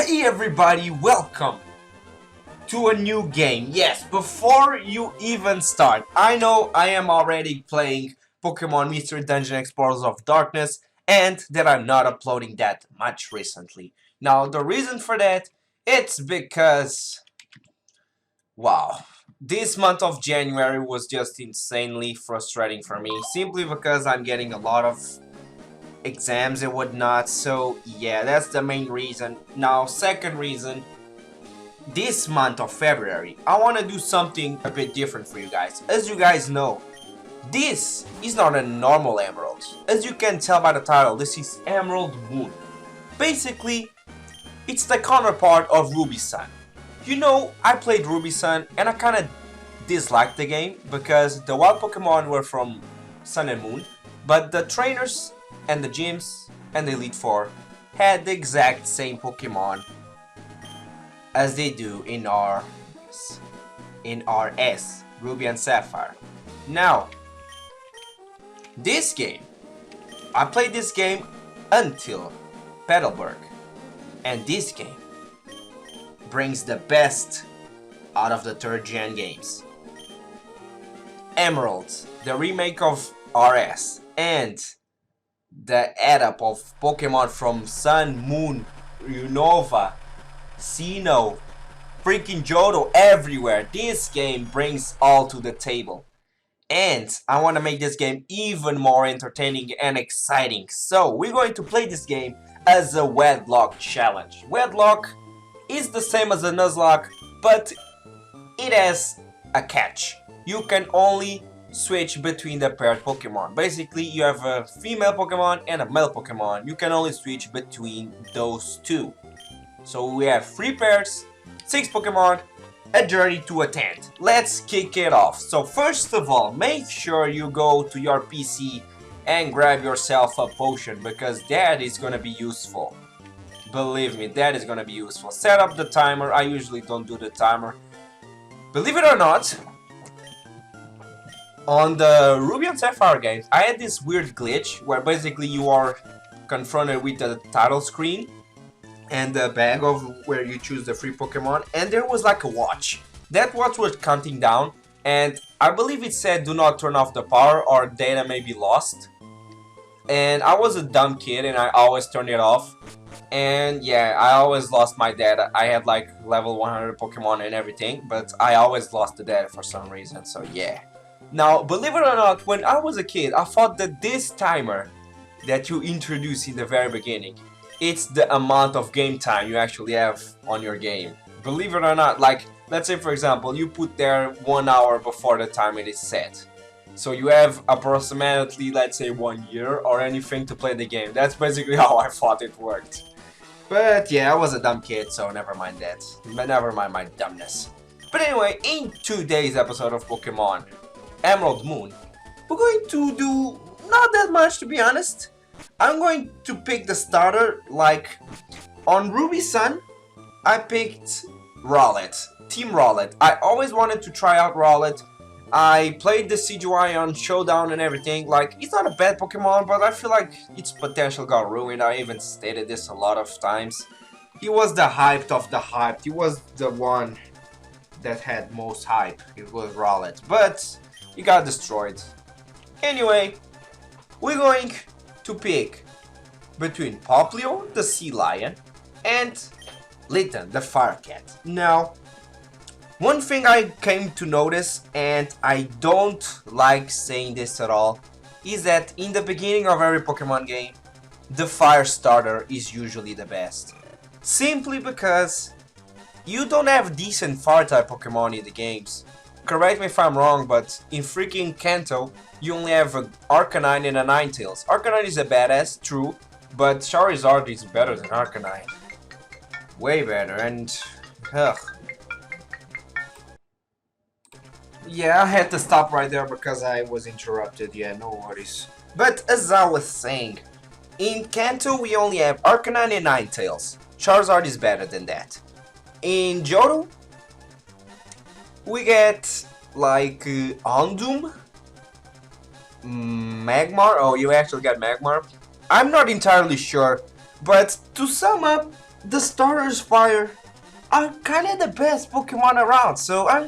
Hey everybody, welcome to a new game. Yes, before you even start, I know I am already playing Pokemon Mystery Dungeon Explorers of Darkness and that I'm not uploading that much recently. Now, the reason for that, it's because, wow, this month of January was just insanely frustrating for me, simply because I'm getting a lot of exams and whatnot, so yeah, that's the main reason. Now, second reason, this month of February, I want to do something a bit different for you guys. As you guys know, this is not a normal emerald. As you can tell by the title, this is Emerald Moon. Basically, it's the counterpart of Ruby Sun. You know, I played Ruby Sun and I kind of disliked the game because the wild Pokemon were from Sun and Moon, but the trainers and the gyms and the Elite Four had the exact same Pokemon as they do in RS, Ruby and Sapphire. Now, this game, I played this game until Petalburg, and this game brings the best out of the third gen games. Emeralds, the remake of RS, and the add-up of Pokemon from Sun, Moon, Unova, Sinnoh, freaking Johto, everywhere. This game brings all to the table. And I want to make this game even more entertaining and exciting. So we're going to play this game as a Wedlocke challenge. Wedlocke is the same as a Nuzlocke, but it has a catch. You can only switch between the paired Pokemon. Basically, you have a female Pokemon and a male Pokemon. You can only switch between those two. So we have 3 pairs, 6 Pokemon, a journey to a tent. Let's kick it off. So first of all, make sure you go to your PC and grab yourself a potion, because that is gonna be useful. Believe me, that is gonna be useful. Set up the timer. I usually don't do the timer. Believe it or not, on the Ruby and Sapphire games, I had this weird glitch where basically you are confronted with the title screen and the bag of where you choose the free Pokemon, and there was like a watch. That watch was counting down, and I believe it said do not turn off the power or data may be lost. And I was a dumb kid and I always turned it off. And yeah, I always lost my data. I had like level 100 Pokemon and everything, but I always lost the data for some reason, so yeah. Now, believe it or not, when I was a kid, I thought that this timer that you introduce in the very beginning, it's the amount of game time you actually have on your game. Believe it or not, like, let's say for example, you put there 1 hour before the time it is set. So you have approximately, let's say, 1 year or anything to play the game. That's basically how I thought it worked. But yeah, I was a dumb kid, so never mind that. Never mind my dumbness. But anyway, in today's episode of Pokemon Emerald Moon, we're going to do not that much, to be honest. I'm going to pick the starter. Like on Ruby Sun, I picked Rowlet, Team Rowlet. I always wanted to try out Rowlet. I played the CGI on Showdown and everything. Like, it's not a bad Pokemon, but I feel like its potential got ruined. I even stated this a lot of times. He was the hyped of the hyped. He was the one that had most hype. It was Rowlet, but he got destroyed. Anyway, we're going to pick between Poplio, the Sea Lion, and Litten, the Fire Cat. Now, one thing I came to notice, and I don't like saying this at all, is that in the beginning of every Pokemon game, the Fire starter is usually the best. Simply because you don't have decent Fire-type Pokemon in the games. Correct me if I'm wrong, but in freaking Kanto, you only have an Arcanine and a Ninetales. Arcanine is a badass, true, but Charizard is better than Arcanine. Way better, and ugh. Yeah, I had to stop right there because I was interrupted, yeah, no worries. But as I was saying, in Kanto we only have Arcanine and Ninetales. Charizard is better than that. In Johto, we get like Houndoom, Magmar. Oh, you actually got Magmar. I'm not entirely sure, but to sum up, the starters fire are kind of the best Pokemon around, so I'm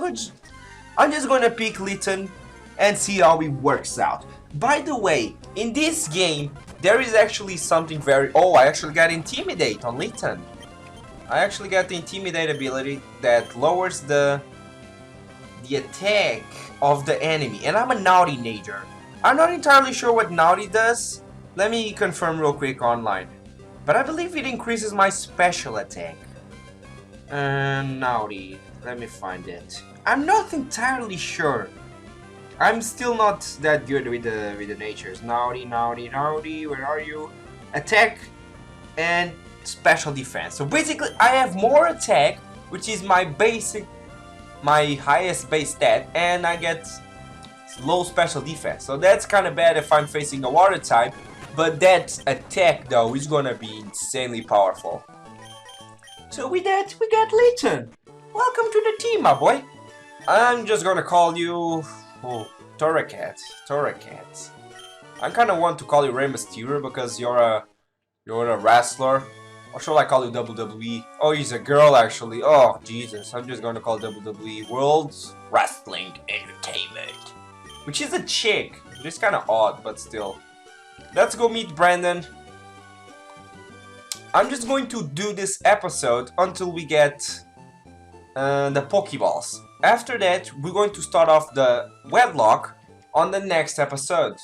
just gonna pick Litten and see how it works out. By the way, in this game, there is actually something very... Oh, I actually got Intimidate on Litten. I actually got the Intimidate ability that lowers the attack of the enemy. And I'm a Naughty Nature. I'm not entirely sure what Naughty does. Let me confirm real quick online. But I believe it increases my special attack. Naughty. Let me find it. I'm not entirely sure. I'm still not that good with the natures. Naughty, where are you? Attack and special defense. So basically I have more attack, which is my highest base stat, and I get low special defense. So that's kind of bad if I'm facing a water type, but that attack though is gonna be insanely powerful. So with that, we got Litten. Welcome to the team, my boy. I'm just gonna call you... Oh, Torracat. I kinda want to call you Rey Mysterio because you're a wrestler. Or should I call you WWE? Oh, he's a girl actually. Oh, Jesus. I'm just gonna call WWE World Wrestling Entertainment. Which is a chick. It's kinda odd, but still. Let's go meet Brandon. I'm just going to do this episode until we get the Pokeballs. After that, we're going to start off the Wedlocke on the next episodes,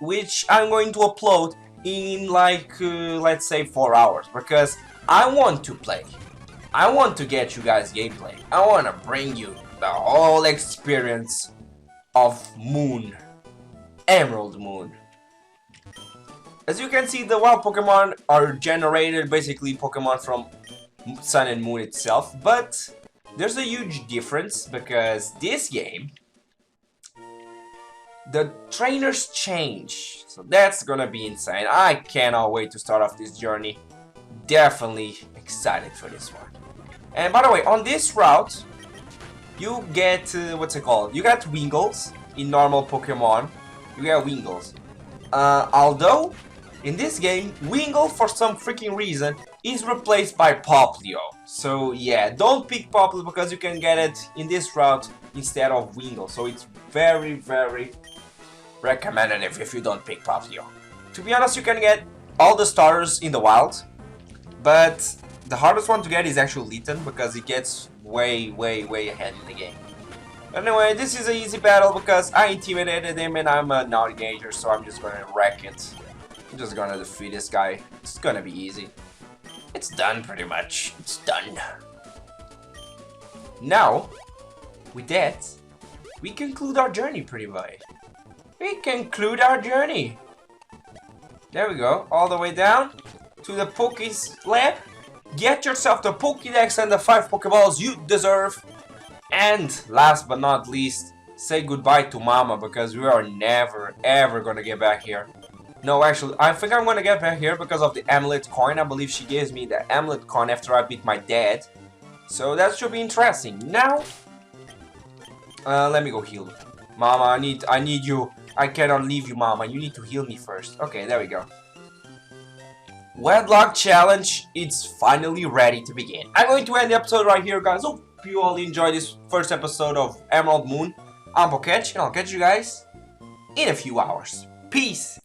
which I'm going to upload in like, let's say 4 hours, because I want to play. I want to get you guys gameplay. I want to bring you the whole experience of Moon, Emerald Moon. As you can see, the wild Pokemon are generated, basically Pokemon from Sun and Moon itself, but there's a huge difference because this game, the trainers change, so that's gonna be insane. I cannot wait to start off this journey. Definitely excited for this one. And by the way, on this route, you get, what's it called? You got Wingles in normal Pokemon. You get Wingles. Although, in this game, Wingle, for some freaking reason, is replaced by Popplio. So yeah, don't pick Popplio because you can get it in this route instead of Wingle. So it's very, very recommended if you don't pick Popplio. To be honest, you can get all the starters in the wild, but the hardest one to get is actually Litten because it gets way, way, way ahead in the game. Anyway, this is an easy battle because I intimidated him and I'm a Naughty Nature, so I'm just gonna wreck it. I'm just gonna defeat this guy. It's gonna be easy. It's done pretty much. It's done. Now, with that, we conclude our journey pretty much. We conclude our journey. There we go. All the way down to the Poké's lab. Get yourself the Pokédex and the 5 Pokéballs you deserve. And last but not least, say goodbye to Mama because we are never ever gonna get back here. No, actually, I think I'm gonna get back here because of the amulet coin. I believe she gives me the amulet coin after I beat my dad. So that should be interesting. Now, let me go heal. Mama, I need you. I cannot leave you, Mama. You need to heal me first. Okay, there we go. Wedlocke challenge, it's finally ready to begin. I'm going to end the episode right here, guys. Hope you all enjoyed this first episode of Emerald Moon. I'm Poketchx, and I'll catch you guys in a few hours. Peace!